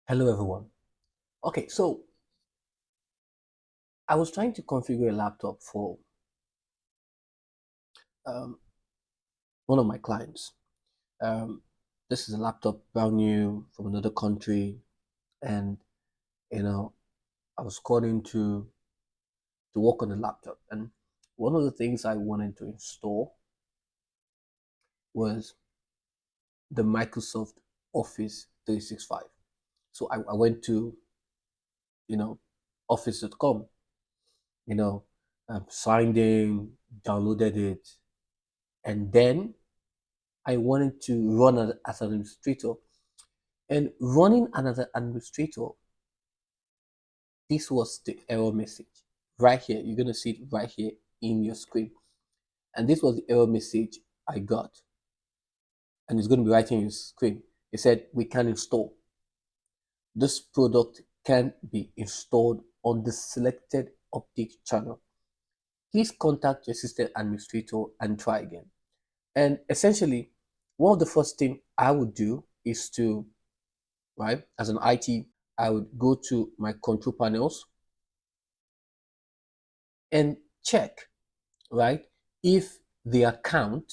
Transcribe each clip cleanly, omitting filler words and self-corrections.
Hello everyone. Okay, so I was trying to configure a laptop for um, one of my clients. Um, this is a laptop brand new from another country, and you know I was calling to work on the laptop. And one of the things I wanted to install was the Microsoft Office 365. So I went to you know office.com, you know, signed in, downloaded it, and then I wanted to run as an administrator. And running as an administrator, this was the error message right here. You're going to see it right here in your screen. And this was the error message I got. And it's going to be right in your screen. It said, we can install. This product can be installed on the selected update channel. Please contact your system administrator and try again. And essentially, one of the first things I would do is to, right, as an IT, I would go to my control panels and check, right, if the account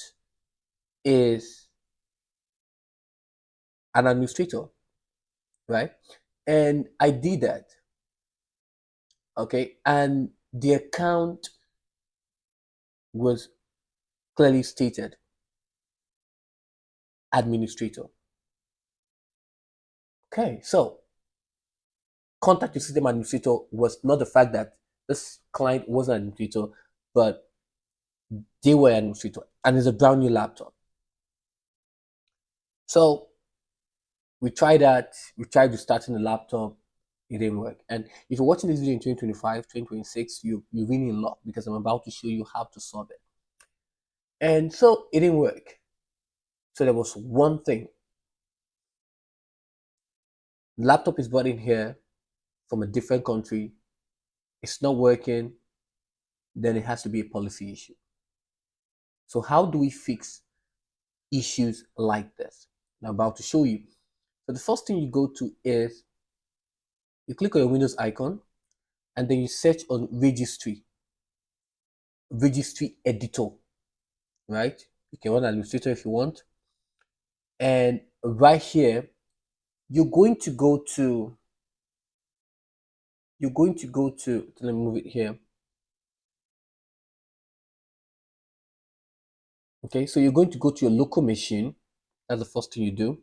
is an administrator, right? And I did that, okay? And the account was clearly stated administrator. Okay, so contact the system administrator was not the fact that this client was an administrator, but they were an administrator, and it's a brand new laptop. So we tried that. We tried to start in the laptop. It didn't work. And if you're watching this video in 2025, 2026, you're really in luck because I'm about to show you how to solve it. And so it didn't work. So there was one thing. The laptop is brought in here from a different country. It's not working. Then it has to be a policy issue. So how do we fix issues like this? I'm about to show you. So the first thing you go to is you click on your Windows icon and then you search on registry editor, right? You can run administrator if you want. And right here, you're going to go to, let me move it here. Okay, so you're going to go to your local machine. That's the first thing you do.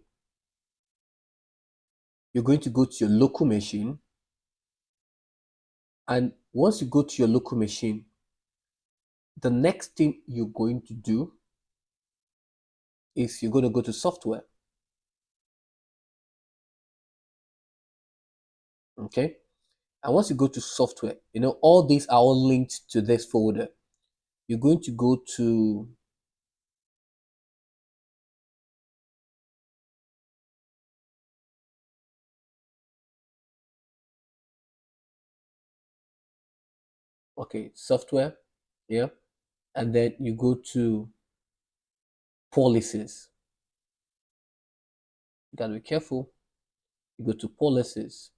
You're going to go to your local machine. And once you go to your local machine, the next thing you're going to do is you're going to go to software. Okay. And once you go to software, all these are all linked to this folder. You're going to go to software, yeah, and then you go to policies. You gotta be careful. You go to policies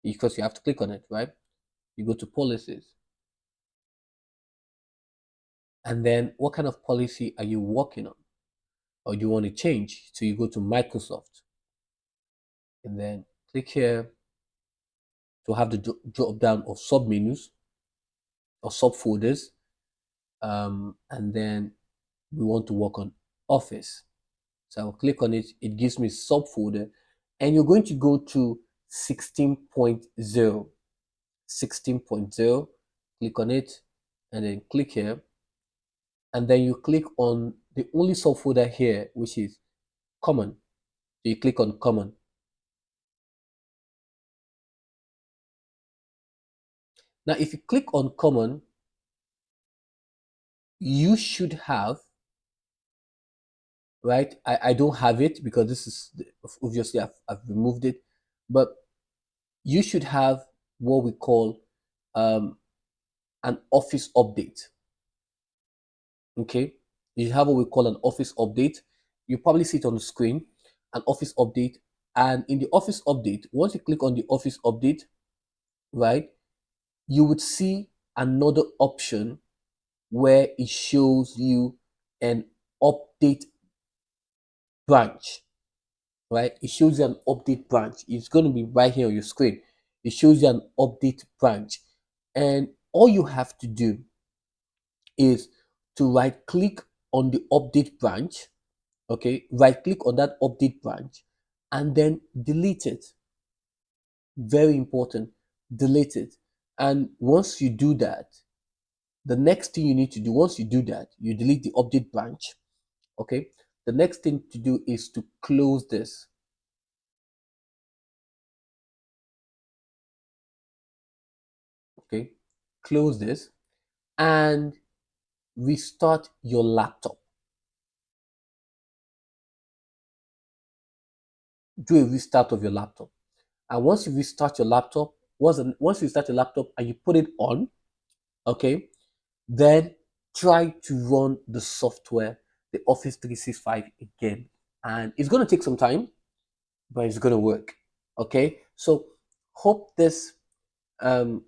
because you have to click on it, right? You go to policies, and then what kind of policy are you working on, or do you want to change? So you go to Microsoft, and then click here to have the drop down of submenus or subfolders, and then we want to work on Office. So I'll click on it. It gives me subfolder, and you're going to go to 16.0. 16.0. Click on it, and then click here, and then you click on the only subfolder here, which is Common. So you click on Common. Now, if you click on Common, you should have, right? I don't have it because this is obviously I've removed it, but you should have what we call an office update. Okay, you have what we call an office update. You probably see it on the screen, an office update, And in the office update, once you click on the office update, right, you would see another option where it shows you an update branch, right? It shows you an update branch. It's going to be right here on your screen. It shows you an update branch. And all you have to do is to right click on the update branch, okay? Right click on that update branch and then delete it. Very important. Delete it. And once you do that, the next thing you need to do, once you do that, you delete the update branch, okay? The next thing to do is to close this, okay? Close this and restart your laptop. Do a restart of your laptop. And once you restart your laptop, once you start your laptop and you put it on, okay, then try to run the software, the Office 365 again. And it's going to take some time, but it's going to work. Okay. So hope this um,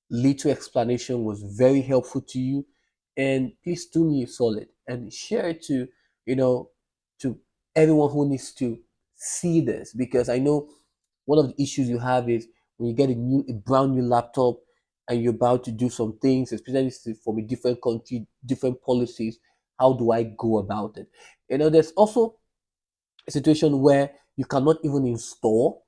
little explanation was very helpful to you. And please do me a solid and share it to, you know, to everyone who needs to see this, because I know one of the issues you have is when you get a brand new laptop and you're about to do some things, especially from a different country, different policies. How do I go about it? There's also a situation where you cannot even install,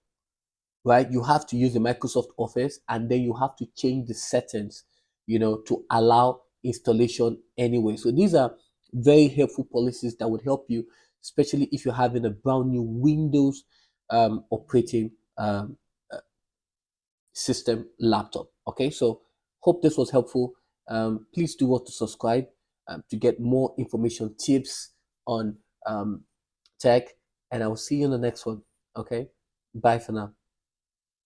right? You have to use the Microsoft Office and then you have to change the settings, to allow installation anyway. So these are very helpful policies that would help you, especially if you're having a brand new Windows operating system laptop. Okay, so hope this was helpful. Please do want to subscribe to get more information, tips on tech, and I will see you in the next one. Okay, bye for now.